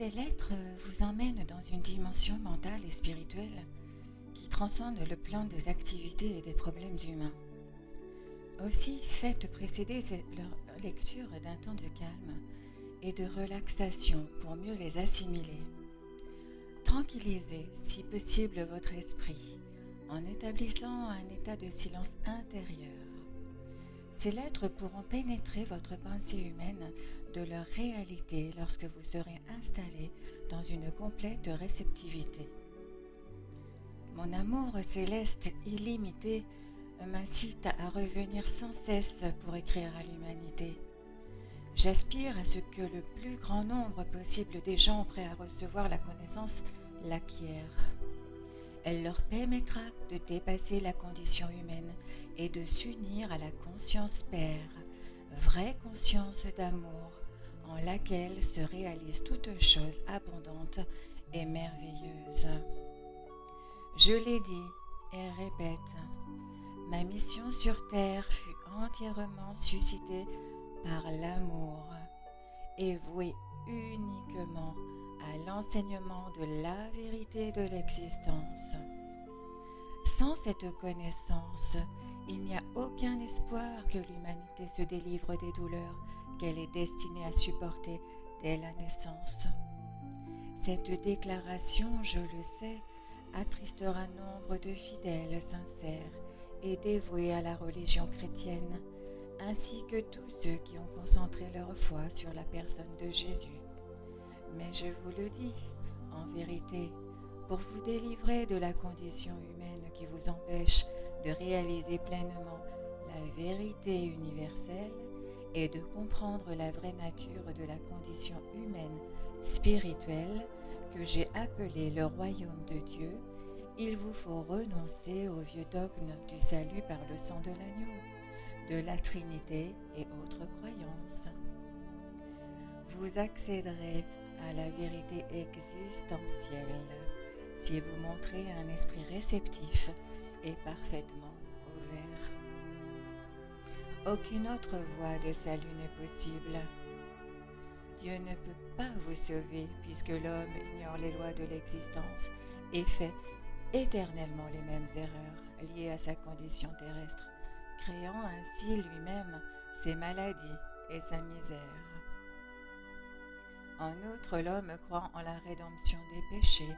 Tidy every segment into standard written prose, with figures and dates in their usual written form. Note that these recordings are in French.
Ces lettres vous emmènent dans une dimension mentale et spirituelle qui transcende le plan des activités et des problèmes humains. Aussi, faites précéder leur lecture d'un temps de calme et de relaxation pour mieux les assimiler. Tranquillisez, si possible, votre esprit en établissant un état de silence intérieur. Ces lettres pourront pénétrer votre pensée humaine de leur réalité lorsque vous serez installé dans une complète réceptivité. Mon amour céleste illimité m'incite à revenir sans cesse pour écrire à l'humanité. J'aspire à ce que le plus grand nombre possible des gens prêts à recevoir la connaissance l'acquièrent. Elle leur permettra de dépasser la condition humaine et de s'unir à la conscience Père, vraie conscience d'amour, en laquelle se réalisent toutes choses abondantes et merveilleuses. Je l'ai dit et répète, ma mission sur terre fut entièrement suscitée par l'amour et vouée uniquement à l'enseignement de la vérité de l'existence. Sans cette connaissance, il n'y a aucun espoir que l'humanité se délivre des douleurs qu'elle est destinée à supporter dès la naissance. Cette déclaration, je le sais, attristera nombre de fidèles sincères et dévoués à la religion chrétienne, ainsi que tous ceux qui ont concentré leur foi sur la personne de Jésus. Mais je vous le dis, en vérité, pour vous délivrer de la condition humaine qui vous empêche de réaliser pleinement la vérité universelle et de comprendre la vraie nature de la condition humaine spirituelle que j'ai appelée le royaume de Dieu, il vous faut renoncer au vieux dogme du salut par le sang de l'agneau, de la Trinité et autres croyances. Vous accéderez à la vérité existentielle si vous montrez un esprit réceptif et parfaitement ouvert. Aucune autre voie de salut n'est possible. Dieu ne peut pas vous sauver puisque l'homme ignore les lois de l'existence et fait éternellement les mêmes erreurs liées à sa condition terrestre, créant ainsi lui-même ses maladies et sa misère. En outre, l'homme croit en la rédemption des péchés,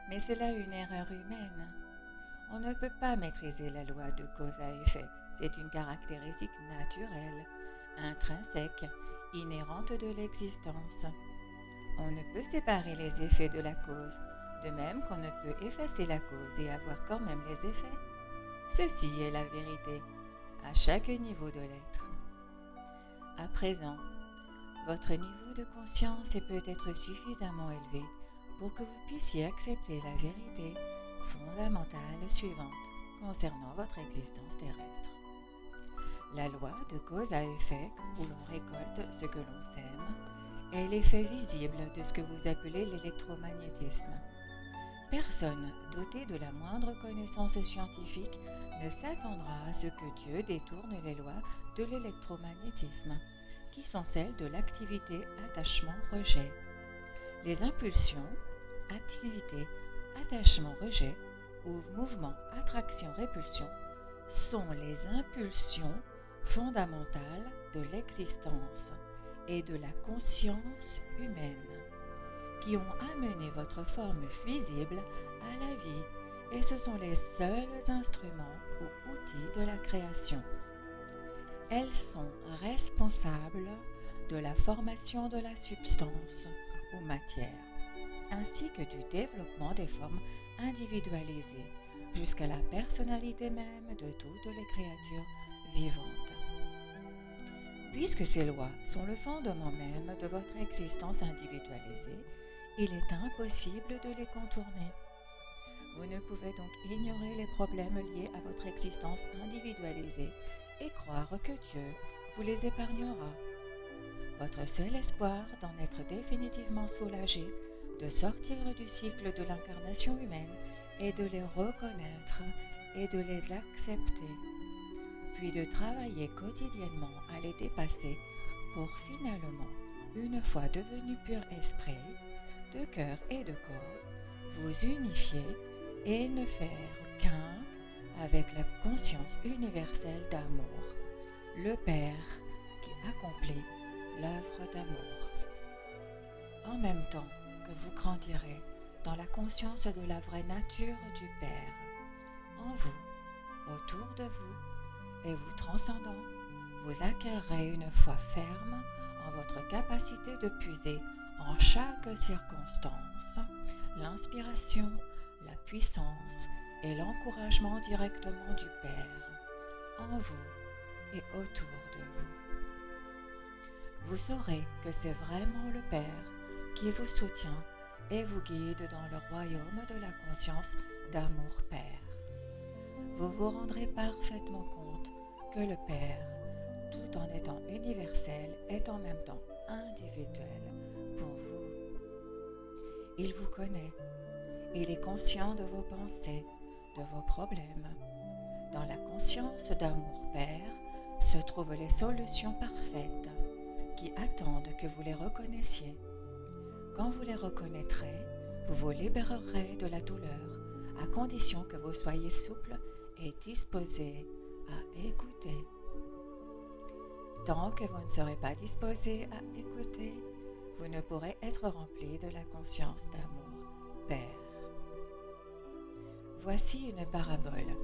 mais c'est là une erreur humaine. On ne peut pas maîtriser la loi de cause à effet, c'est une caractéristique naturelle, intrinsèque, inhérente de l'existence. On ne peut séparer les effets de la cause, de même qu'on ne peut effacer la cause et avoir quand même les effets. Ceci est la vérité, à chaque niveau de l'être. À présent, votre niveau de conscience est peut-être suffisamment élevé pour que vous puissiez accepter la vérité fondamentale suivante concernant votre existence terrestre. La loi de cause à effet, où l'on récolte ce que l'on sème, est l'effet visible de ce que vous appelez l'électromagnétisme. Personne doté de la moindre connaissance scientifique ne s'attendra à ce que Dieu détourne les lois de l'électromagnétisme, qui sont celles de l'activité attachement-rejet. Les impulsions, activité, attachement-rejet ou mouvement, attraction-répulsion sont les impulsions fondamentales de l'existence et de la conscience humaine qui ont amené votre forme visible à la vie, et ce sont les seuls instruments ou outils de la création. Elles sont responsables de la formation de la substance ou matière, ainsi que du développement des formes individualisées, jusqu'à la personnalité même de toutes les créatures vivantes. Puisque ces lois sont le fondement même de votre existence individualisée, il est impossible de les contourner. Vous ne pouvez donc ignorer les problèmes liés à votre existence individualisée et croire que Dieu vous les épargnera. Votre seul espoir d'en être définitivement soulagé, de sortir du cycle de l'incarnation humaine est de les reconnaître et de les accepter, puis de travailler quotidiennement à les dépasser pour finalement, une fois devenu pur esprit, de cœur et de corps, vous unifier et ne faire qu'un avec la conscience universelle d'amour, le Père qui accomplit l'œuvre d'amour. En même temps que vous grandirez dans la conscience de la vraie nature du Père, en vous, autour de vous, et vous transcendant, vous acquerrez une foi ferme en votre capacité de puiser en chaque circonstance l'inspiration, la puissance et l'encouragement directement du Père, en vous et autour de vous. Vous saurez que c'est vraiment le Père qui vous soutient et vous guide dans le royaume de la conscience d'amour Père. Vous vous rendrez parfaitement compte que le Père, tout en étant universel, est en même temps individuel pour vous. Il vous connaît, il est conscient de vos pensées, de vos problèmes. Dans la conscience d'amour Père se trouvent les solutions parfaites qui attendent que vous les reconnaissiez. Quand vous les reconnaîtrez, vous vous libérerez de la douleur, à condition que vous soyez souple et disposé à écouter. Tant que vous ne serez pas disposé à écouter, vous ne pourrez être rempli de la conscience d'amour Père. Voici une parabole.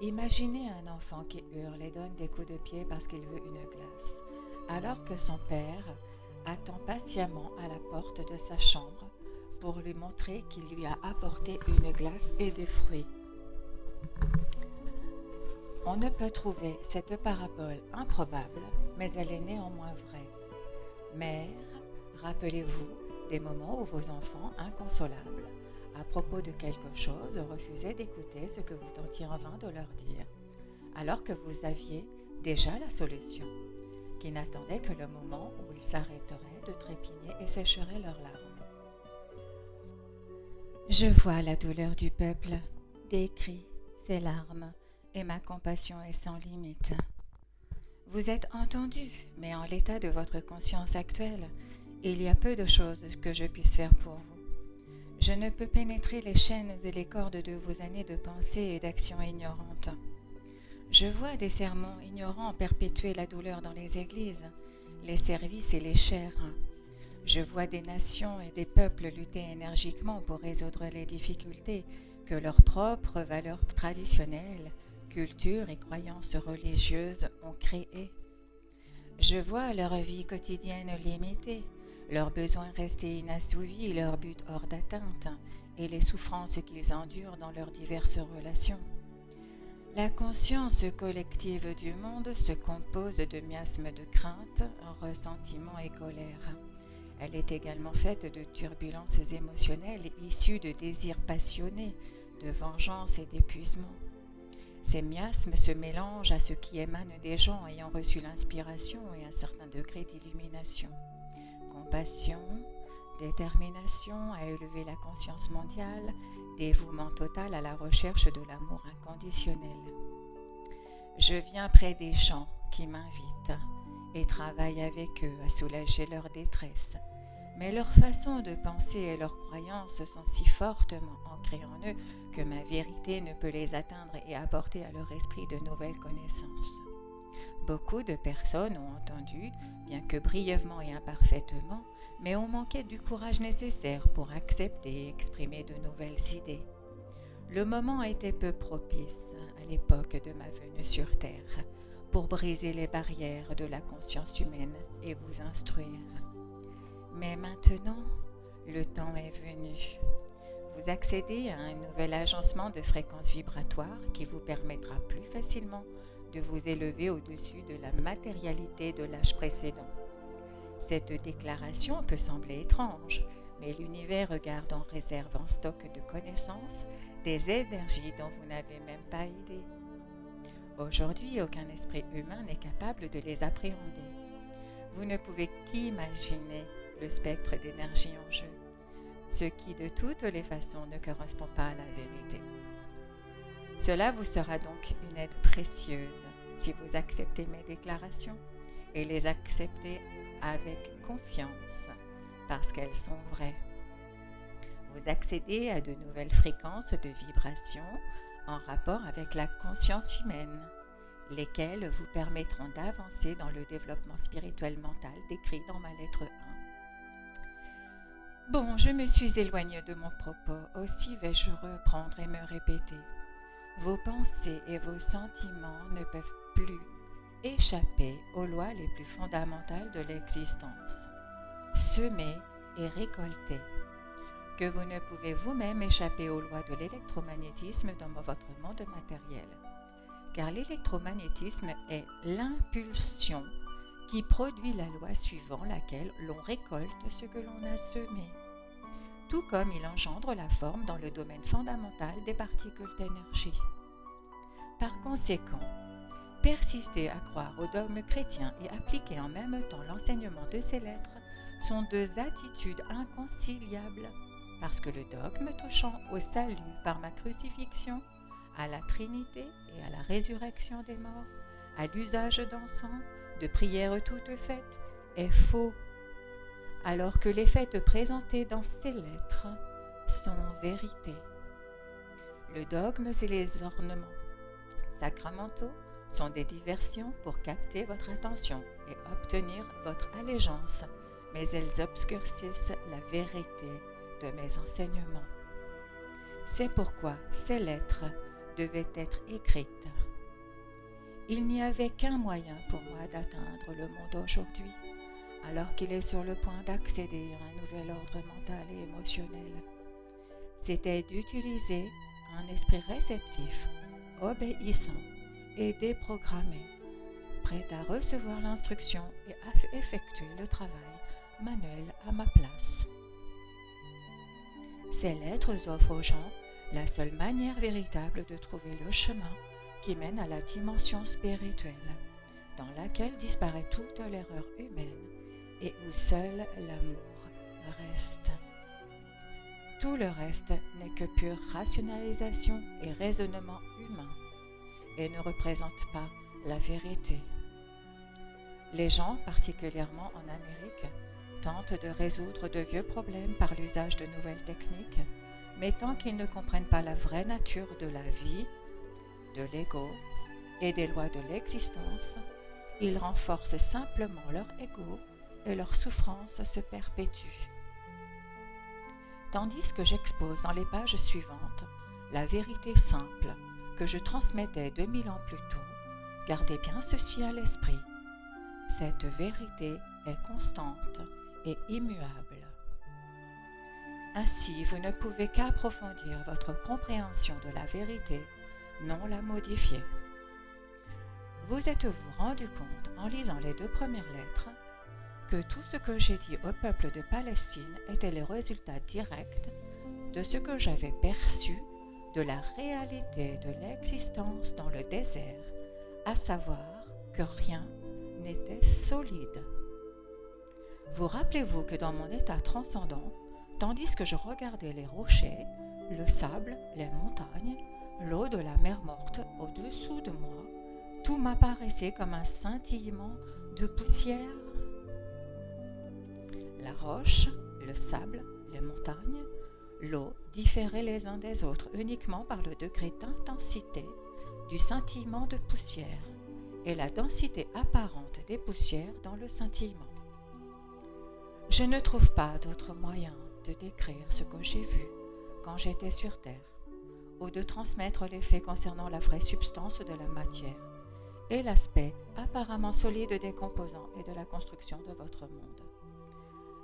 Imaginez un enfant qui hurle et donne des coups de pied parce qu'il veut une glace, alors que son père attend patiemment à la porte de sa chambre pour lui montrer qu'il lui a apporté une glace et des fruits. On ne peut trouver cette parabole improbable, mais elle est néanmoins vraie. Mère, rappelez-vous des moments où vos enfants, inconsolables, à propos de quelque chose, refusaient d'écouter ce que vous tentiez en vain de leur dire, alors que vous aviez déjà la solution, qui n'attendait que le moment où ils s'arrêteraient de trépigner et sécheraient leurs larmes. Je vois la douleur du peuple, des cris, ses larmes, et ma compassion est sans limite. Vous êtes entendu, mais en l'état de votre conscience actuelle, il y a peu de choses que je puisse faire pour vous. Je ne peux pénétrer les chaînes et les cordes de vos années de pensée et d'actions ignorantes. Je vois des sermons ignorants perpétuer la douleur dans les églises, les services et les chaires. Je vois des nations et des peuples lutter énergiquement pour résoudre les difficultés que leurs propres valeurs traditionnelles, culture et croyances religieuses ont créées. Je vois leur vie quotidienne limitée, leurs besoins restés inassouvis, leurs buts hors d'atteinte et les souffrances qu'ils endurent dans leurs diverses relations. La conscience collective du monde se compose de miasmes de crainte, ressentiment et colère. Elle est également faite de turbulences émotionnelles issues de désirs passionnés, de vengeance et d'épuisement. Ces miasmes se mélangent à ce qui émane des gens ayant reçu l'inspiration et un certain degré d'illumination. Compassion, détermination à élever la conscience mondiale, dévouement total à la recherche de l'amour inconditionnel. Je viens près des gens qui m'invitent et travaille avec eux à soulager leur détresse. Mais leur façon de penser et leurs croyances sont si fortement ancrées en eux que ma vérité ne peut les atteindre et apporter à leur esprit de nouvelles connaissances. Beaucoup de personnes ont entendu, bien que brièvement et imparfaitement, mais ont manqué du courage nécessaire pour accepter et exprimer de nouvelles idées. Le moment était peu propice à l'époque de ma venue sur Terre pour briser les barrières de la conscience humaine et vous instruire. Mais maintenant, le temps est venu. Vous accédez à un nouvel agencement de fréquences vibratoires qui vous permettra plus facilement de vous élever au-dessus de la matérialité de l'âge précédent. Cette déclaration peut sembler étrange, mais l'univers regarde en réserve en stock de connaissances des énergies dont vous n'avez même pas idée. Aujourd'hui, aucun esprit humain n'est capable de les appréhender. Vous ne pouvez qu'imaginer le spectre d'énergie en jeu, ce qui de toutes les façons ne correspond pas à la vérité. Cela vous sera donc une aide précieuse si vous acceptez mes déclarations et les acceptez avec confiance parce qu'elles sont vraies. Vous accédez à de nouvelles fréquences de vibration en rapport avec la conscience humaine, lesquelles vous permettront d'avancer dans le développement spirituel mental décrit dans ma lettre 1. Bon, je me suis éloignée de mon propos, aussi vais-je reprendre et me répéter. Vos pensées et vos sentiments ne peuvent plus échapper aux lois les plus fondamentales de l'existence. Semer et récolter. Que vous ne pouvez vous-même échapper aux lois de l'électromagnétisme dans votre monde matériel. Car l'électromagnétisme est l'impulsion qui produit la loi suivant laquelle l'on récolte ce que l'on a semé, tout comme il engendre la forme dans le domaine fondamental des particules d'énergie. Par conséquent, persister à croire au dogme chrétien et appliquer en même temps l'enseignement de ces lettres sont deux attitudes inconciliables, parce que le dogme touchant au salut par ma crucifixion, à la Trinité et à la résurrection des morts, à l'usage d'encens, de prières toutes faites, est faux, alors que les faits présentés dans ces lettres sont vérité. Le dogme et les ornements sacramentaux sont des diversions pour capter votre attention et obtenir votre allégeance, mais elles obscurcissent la vérité de mes enseignements. C'est pourquoi ces lettres devaient être écrites. Il n'y avait qu'un moyen pour moi d'atteindre le monde aujourd'hui, alors qu'il est sur le point d'accéder à un nouvel ordre mental et émotionnel. C'était d'utiliser un esprit réceptif, obéissant et déprogrammé, prêt à recevoir l'instruction et à effectuer le travail manuel à ma place. Ces lettres offrent aux gens la seule manière véritable de trouver le chemin qui mène à la dimension spirituelle, dans laquelle disparaît toute l'erreur humaine et où seul l'amour reste. Tout le reste n'est que pure rationalisation et raisonnement humain et ne représente pas la vérité. Les gens, particulièrement en Amérique, tentent de résoudre de vieux problèmes par l'usage de nouvelles techniques, mais tant qu'ils ne comprennent pas la vraie nature de la vie, de l'ego et des lois de l'existence, ils renforcent simplement leur ego et leur souffrance se perpétue. Tandis que j'expose dans les pages suivantes la vérité simple que je transmettais 2000 ans plus tôt, gardez bien ceci à l'esprit. Cette vérité est constante et immuable. Ainsi, vous ne pouvez qu'approfondir votre compréhension de la vérité, non la modifier. Vous êtes-vous rendu compte, en lisant les 2 premières lettres, que tout ce que j'ai dit au peuple de Palestine était les résultats directs de ce que j'avais perçu de la réalité de l'existence dans le désert, à savoir que rien n'était solide. Vous rappelez-vous que dans mon état transcendant, tandis que je regardais les rochers, le sable, les montagnes, l'eau de la mer morte au-dessous de moi, tout m'apparaissait comme un scintillement de poussière. La roche, le sable, les montagnes, l'eau différaient les uns des autres uniquement par le degré d'intensité du scintillement de poussière et la densité apparente des poussières dans le scintillement. Je ne trouve pas d'autre moyen de décrire ce que j'ai vu quand j'étais sur Terre, ou de transmettre les faits concernant la vraie substance de la matière et l'aspect apparemment solide des composants et de la construction de votre monde.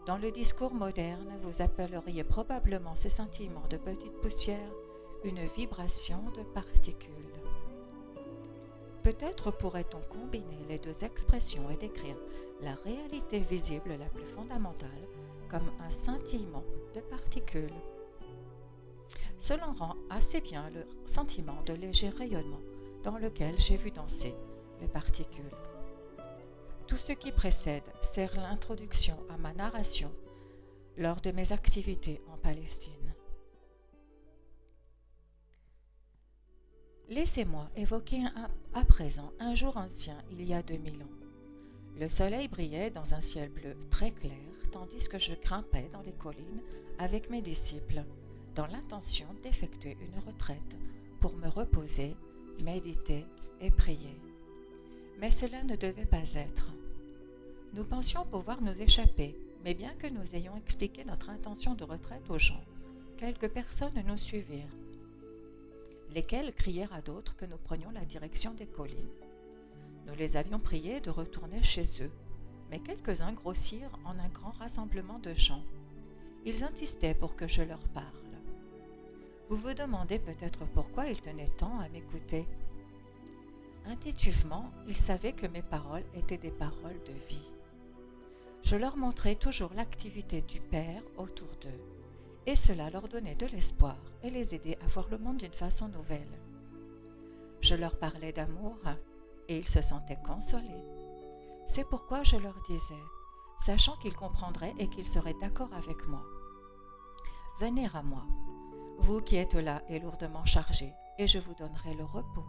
Dans le discours moderne, vous appelleriez probablement ce sentiment de petite poussière une vibration de particules. Peut-être pourrait-on combiner les 2 expressions et décrire la réalité visible la plus fondamentale comme un scintillement de particules. Cela rend assez bien le sentiment de léger rayonnement dans lequel j'ai vu danser les particules. Tout ce qui précède sert l'introduction à ma narration lors de mes activités en Palestine. Laissez-moi évoquer à présent un jour ancien il y a 2000 ans. Le soleil brillait dans un ciel bleu très clair, tandis que je grimpais dans les collines avec mes disciples dans l'intention d'effectuer une retraite pour me reposer, méditer et prier. Mais cela ne devait pas être. Nous pensions pouvoir nous échapper, mais bien que nous ayons expliqué notre intention de retraite aux gens, quelques personnes nous suivirent, lesquelles crièrent à d'autres que nous prenions la direction des collines. Nous les avions priés de retourner chez eux, mais quelques-uns grossirent en un grand rassemblement de gens. Ils insistaient pour que je leur parle. Vous vous demandez peut-être pourquoi ils tenaient tant à m'écouter. Intuitivement, ils savaient que mes paroles étaient des paroles de vie. Je leur montrais toujours l'activité du Père autour d'eux, et cela leur donnait de l'espoir et les aidait à voir le monde d'une façon nouvelle. Je leur parlais d'amour, et ils se sentaient consolés. C'est pourquoi je leur disais, sachant qu'ils comprendraient et qu'ils seraient d'accord avec moi. Venez à moi, vous qui êtes là et lourdement chargés, et je vous donnerai le repos.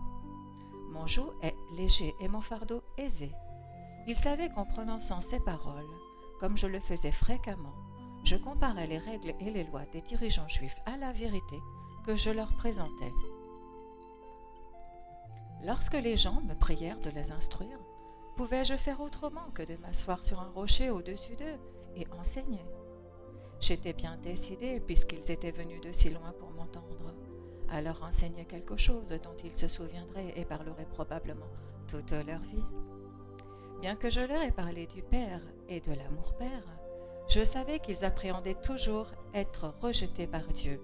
Mon joug est léger et mon fardeau aisé. Ils savaient qu'en prononçant ces paroles, comme je le faisais fréquemment, je comparais les règles et les lois des dirigeants juifs à la vérité que je leur présentais. Lorsque les gens me prièrent de les instruire, pouvais-je faire autrement que de m'asseoir sur un rocher au-dessus d'eux et enseigner? J'étais bien décidée, puisqu'ils étaient venus de si loin pour m'entendre, à leur enseigner quelque chose dont ils se souviendraient et parleraient probablement toute leur vie. Bien que je leur ai parlé du Père et de l'amour-Père, je savais qu'ils appréhendaient toujours être rejetés par Dieu.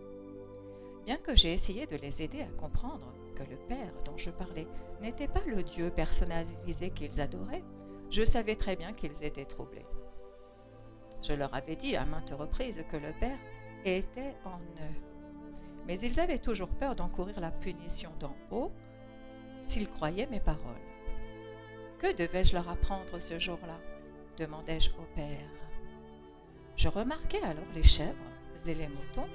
Bien que j'ai essayé de les aider à comprendre que le Père dont je parlais n'était pas le Dieu personnalisé qu'ils adoraient, je savais très bien qu'ils étaient troublés. Je leur avais dit à maintes reprises que le Père était en eux. Mais ils avaient toujours peur d'encourir la punition d'en haut s'ils croyaient mes paroles. Que devais-je leur apprendre ce jour-là? Demandai-je au Père. Je remarquai alors les chèvres et les moutons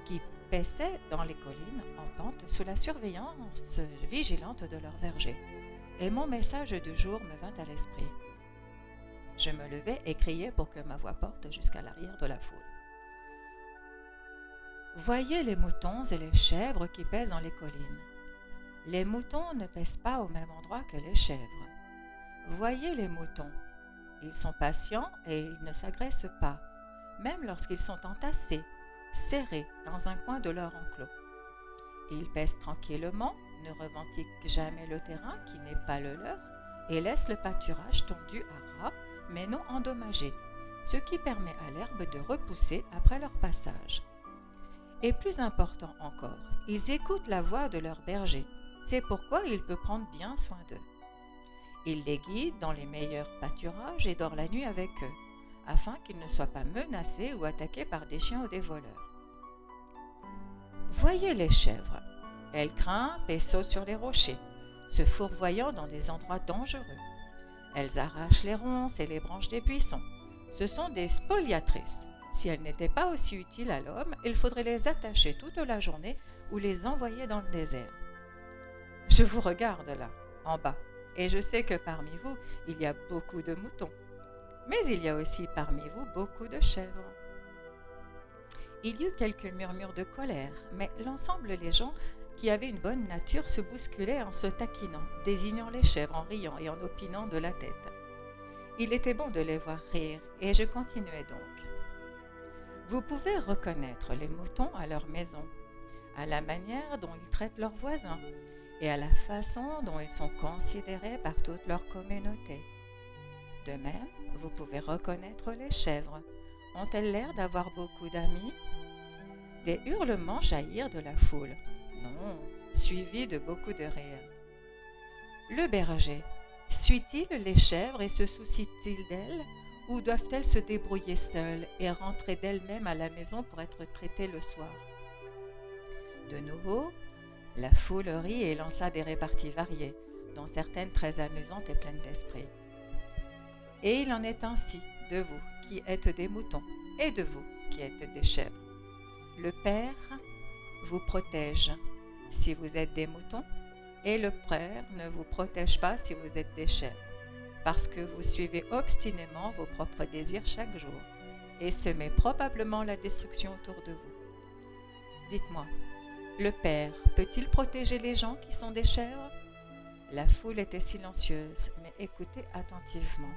qui paissaient dans les collines en pente sous la surveillance vigilante de leur berger, et mon message du jour me vint à l'esprit. Je me levai et criai pour que ma voix porte jusqu'à l'arrière de la foule. Voyez les moutons et les chèvres qui paissent dans les collines. Les moutons ne paissent pas au même endroit que les chèvres. Voyez les moutons. Ils sont patients et ils ne s'agressent pas, même lorsqu'ils sont entassés, serrés dans un coin de leur enclos. Ils paissent tranquillement, ne revendiquent jamais le terrain qui n'est pas le leur et laissent le pâturage tondu à ras, mais non endommagé, ce qui permet à l'herbe de repousser après leur passage. Et plus important encore, ils écoutent la voix de leur berger, c'est pourquoi il peut prendre bien soin d'eux. Il les guide dans les meilleurs pâturages et dort la nuit avec eux, afin qu'ils ne soient pas menacés ou attaqués par des chiens ou des voleurs. Voyez les chèvres. Elles grimpent et sautent sur les rochers, se fourvoyant dans des endroits dangereux. Elles arrachent les ronces et les branches des buissons. Ce sont des spoliatrices. Si elles n'étaient pas aussi utiles à l'homme, il faudrait les attacher toute la journée ou les envoyer dans le désert. Je vous regarde là, en bas, et je sais que parmi vous, il y a beaucoup de moutons. Mais il y a aussi parmi vous beaucoup de chèvres. Il y eut quelques murmures de colère, mais l'ensemble des gens qui avaient une bonne nature se bousculaient en se taquinant, désignant les chèvres en riant et en opinant de la tête. Il était bon de les voir rire, et je continuai donc. Vous pouvez reconnaître les moutons à leur maison, à la manière dont ils traitent leurs voisins, et à la façon dont ils sont considérés par toute leur communauté. De même, vous pouvez reconnaître les chèvres. Ont-elles l'air d'avoir beaucoup d'amis? Des hurlements jaillirent de la foule. Non, suivis de beaucoup de rires. Le berger, suit-il les chèvres et se soucie-t-il d'elles, ou doivent-elles se débrouiller seules et rentrer d'elles-mêmes à la maison pour être traitées le soir? De nouveau, la foule rit et lança des réparties variées, dont certaines très amusantes et pleines d'esprit. Et il en est ainsi de vous qui êtes des moutons et de vous qui êtes des chèvres. Le Père vous protège si vous êtes des moutons et le Père ne vous protège pas si vous êtes des chèvres, parce que vous suivez obstinément vos propres désirs chaque jour et semez probablement la destruction autour de vous. Dites-moi, le Père peut-il protéger les gens qui sont des chèvres? La foule était silencieuse, mais écoutait attentivement.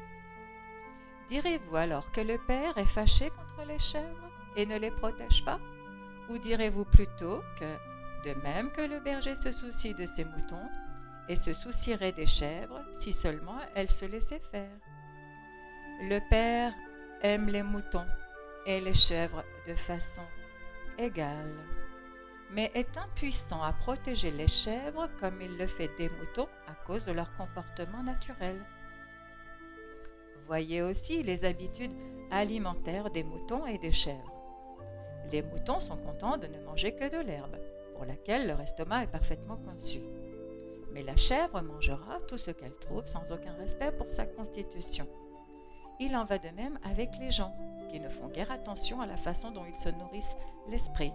Direz-vous alors que le Père est fâché contre les chèvres et ne les protège pas? Ou direz-vous plutôt que, de même que le berger se soucie de ses moutons, et se soucierait des chèvres si seulement elles se laissaient faire? Le Père aime les moutons et les chèvres de façon égale, mais est impuissant à protéger les chèvres comme il le fait des moutons à cause de leur comportement naturel. Voyez aussi les habitudes alimentaires des moutons et des chèvres. Les moutons sont contents de ne manger que de l'herbe, pour laquelle leur estomac est parfaitement conçu. Mais la chèvre mangera tout ce qu'elle trouve sans aucun respect pour sa constitution. Il en va de même avec les gens, qui ne font guère attention à la façon dont ils se nourrissent l'esprit,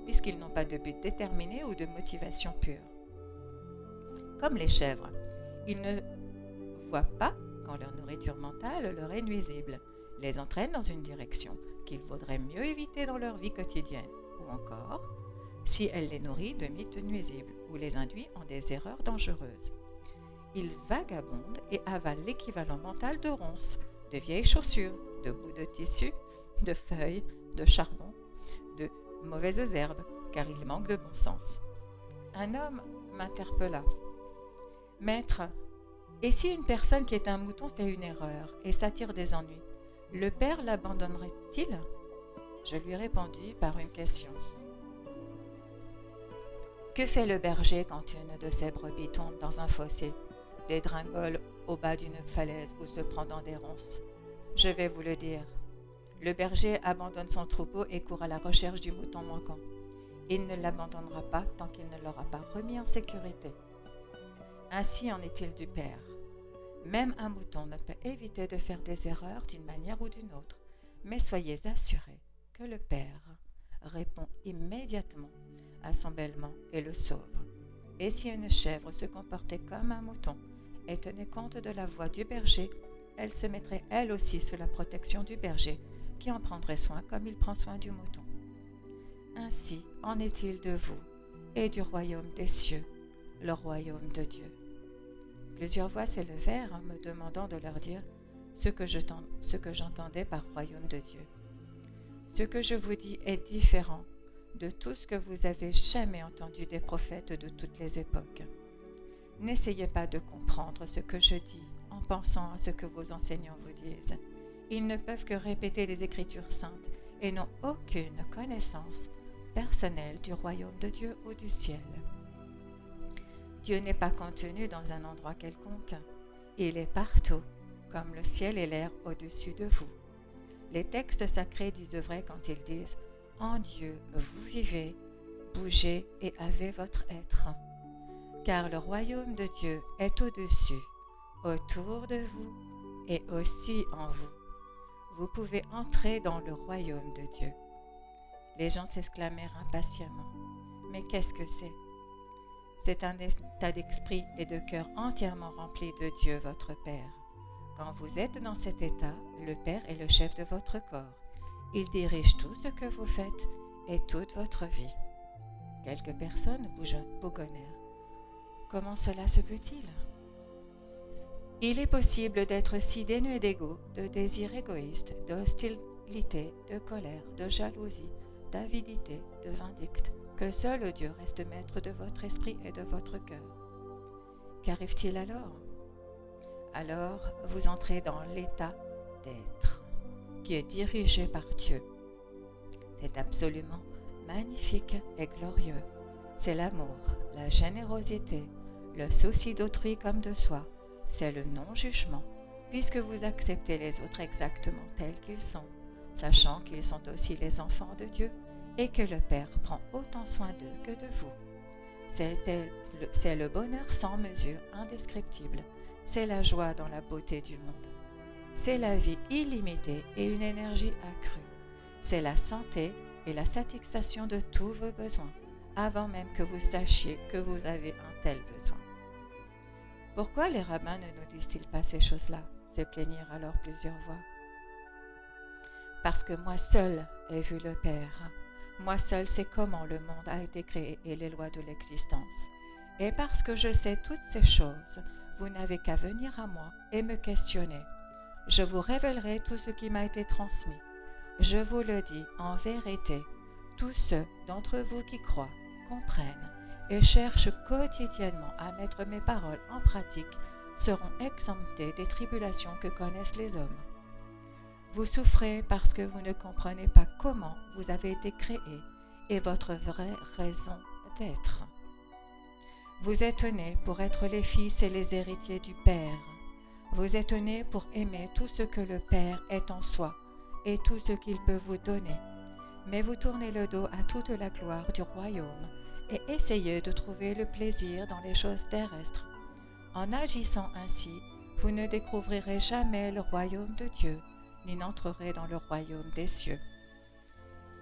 puisqu'ils n'ont pas de but déterminé ou de motivation pure. Comme les chèvres, ils ne voient pas quand leur nourriture mentale leur est nuisible, les entraîne dans une direction qu'il vaudrait mieux éviter dans leur vie quotidienne, ou encore, si elle les nourrit de mythes nuisibles ou les induit en des erreurs dangereuses. Ils vagabondent et avalent l'équivalent mental de ronces, de vieilles chaussures, de bouts de tissu, de feuilles, de charbon, de mauvaises herbes, car ils manquent de bon sens. Un homme m'interpella. « Maître, et si une personne qui est un mouton fait une erreur et s'attire des ennuis, le Père l'abandonnerait-il » Je lui répondis par une question. Que fait le berger quand une de ses brebis tombe dans un fossé, dégringole au bas d'une falaise ou se prend dans des ronces? Je vais vous le dire. Le berger abandonne son troupeau et court à la recherche du mouton manquant. Il ne l'abandonnera pas tant qu'il ne l'aura pas remis en sécurité. Ainsi en est-il du Père. Même un mouton ne peut éviter de faire des erreurs d'une manière ou d'une autre, mais soyez assurés que le Père répond immédiatement à son bêlement et le sauve. Et si une chèvre se comportait comme un mouton et tenait compte de la voix du berger, elle se mettrait elle aussi sous la protection du berger, qui en prendrait soin comme il prend soin du mouton. Ainsi en est-il de vous et du royaume des cieux, le royaume de Dieu. Plusieurs voix s'élevèrent en me demandant de leur dire ce que j'entendais par royaume de Dieu. Ce que je vous dis est différent de tout ce que vous avez jamais entendu des prophètes de toutes les époques. N'essayez pas de comprendre ce que je dis en pensant à ce que vos enseignants vous disent. Ils ne peuvent que répéter les Écritures saintes et n'ont aucune connaissance personnelle du royaume de Dieu ou du ciel. Dieu n'est pas contenu dans un endroit quelconque. Il est partout, comme le ciel et l'air au-dessus de vous. Les textes sacrés disent vrai quand ils disent « En Dieu, vous vivez, bougez et avez votre être. » Car le royaume de Dieu est au-dessus, autour de vous et aussi en vous. Vous pouvez entrer dans le royaume de Dieu. Les gens s'exclamèrent impatiemment. Mais qu'est-ce que c'est? C'est un état d'esprit et de cœur entièrement rempli de Dieu, votre Père. Quand vous êtes dans cet état, le Père est le chef de votre corps. Il dirige tout ce que vous faites et toute votre vie. Quelques personnes bougonnèrent. Comment cela se peut-il? Il est possible d'être si dénué d'ego, de désirs égoïstes, d'hostilité, de colère, de jalousie, d'avidité, de vindicte, que seul Dieu reste maître de votre esprit et de votre cœur. Qu'arrive-t-il alors? Alors, vous entrez dans l'état d'être, qui est dirigé par Dieu. C'est absolument magnifique et glorieux. C'est l'amour, la générosité, le souci d'autrui comme de soi. C'est le non-jugement, puisque vous acceptez les autres exactement tels qu'ils sont, sachant qu'ils sont aussi les enfants de Dieu et que le Père prend autant soin d'eux que de vous. C'est le bonheur sans mesure, indescriptible. C'est la joie dans la beauté du monde. C'est la vie illimitée et une énergie accrue. C'est la santé et la satisfaction de tous vos besoins, avant même que vous sachiez que vous avez un tel besoin. Pourquoi les rabbins ne nous disent-ils pas ces choses-là? Se plaignirent alors plusieurs voix. Parce que moi seul ai vu le Père. Moi seul sais comment le monde a été créé et les lois de l'existence. Et parce que je sais toutes ces choses, vous n'avez qu'à venir à moi et me questionner. Je vous révélerai tout ce qui m'a été transmis. Je vous le dis en vérité, tous ceux d'entre vous qui croient, comprennent et cherchent quotidiennement à mettre mes paroles en pratique seront exemptés des tribulations que connaissent les hommes. Vous souffrez parce que vous ne comprenez pas comment vous avez été créé et votre vraie raison d'être. Vous êtes nés pour être les fils et les héritiers du Père. Vous êtes nés pour aimer tout ce que le Père est en soi et tout ce qu'il peut vous donner. Mais vous tournez le dos à toute la gloire du royaume et essayez de trouver le plaisir dans les choses terrestres. En agissant ainsi, vous ne découvrirez jamais le royaume de Dieu, ni n'entrerez dans le royaume des cieux.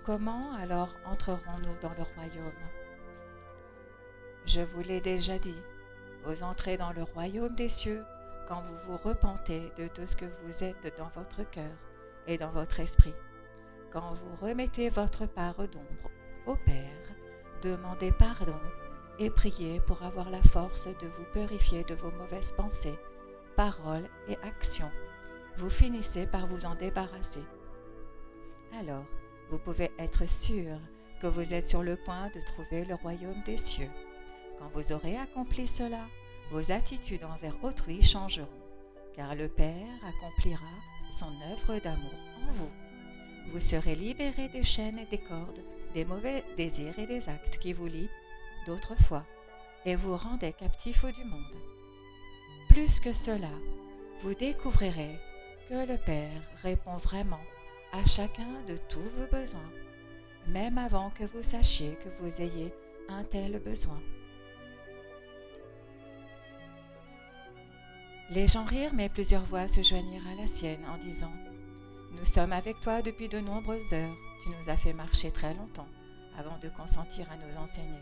Comment alors entrerons-nous dans le royaume? Je vous l'ai déjà dit, vous entrez dans le royaume des cieux quand vous vous repentez de tout ce que vous êtes dans votre cœur et dans votre esprit. Quand vous remettez votre part d'ombre au Père, demandez pardon et priez pour avoir la force de vous purifier de vos mauvaises pensées, paroles et actions. Vous finissez par vous en débarrasser. Alors, vous pouvez être sûr que vous êtes sur le point de trouver le royaume des cieux. Quand vous aurez accompli cela, vos attitudes envers autrui changeront, car le Père accomplira son œuvre d'amour en vous. Vous serez libérés des chaînes et des cordes, des mauvais désirs et des actes qui vous lient d'autrefois, et vous rendez captifs du monde. Plus que cela, vous découvrirez que le Père répond vraiment à chacun de tous vos besoins, même avant que vous sachiez que vous ayez un tel besoin. Les gens rirent, mais plusieurs voix se joignirent à la sienne en disant « Nous sommes avec toi depuis de nombreuses heures. Tu nous as fait marcher très longtemps avant de consentir à nous enseigner.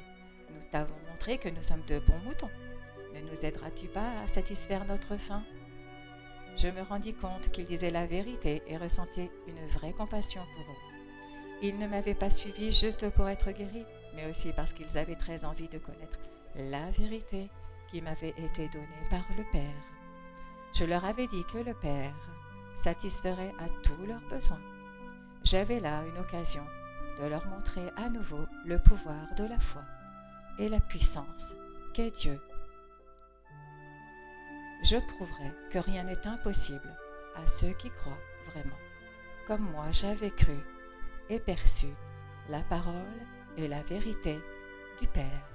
Nous t'avons montré que nous sommes de bons moutons. Ne nous aideras-tu pas à satisfaire notre faim ?» Je me rendis compte qu'ils disaient la vérité et ressentais une vraie compassion pour eux. Ils ne m'avaient pas suivi juste pour être guéris, mais aussi parce qu'ils avaient très envie de connaître la vérité qui m'avait été donnée par le Père. Je leur avais dit que le Père satisferait à tous leurs besoins. J'avais là une occasion de leur montrer à nouveau le pouvoir de la foi et la puissance qu'est Dieu. Je prouverai que rien n'est impossible à ceux qui croient vraiment, comme moi j'avais cru et perçu la parole et la vérité du Père.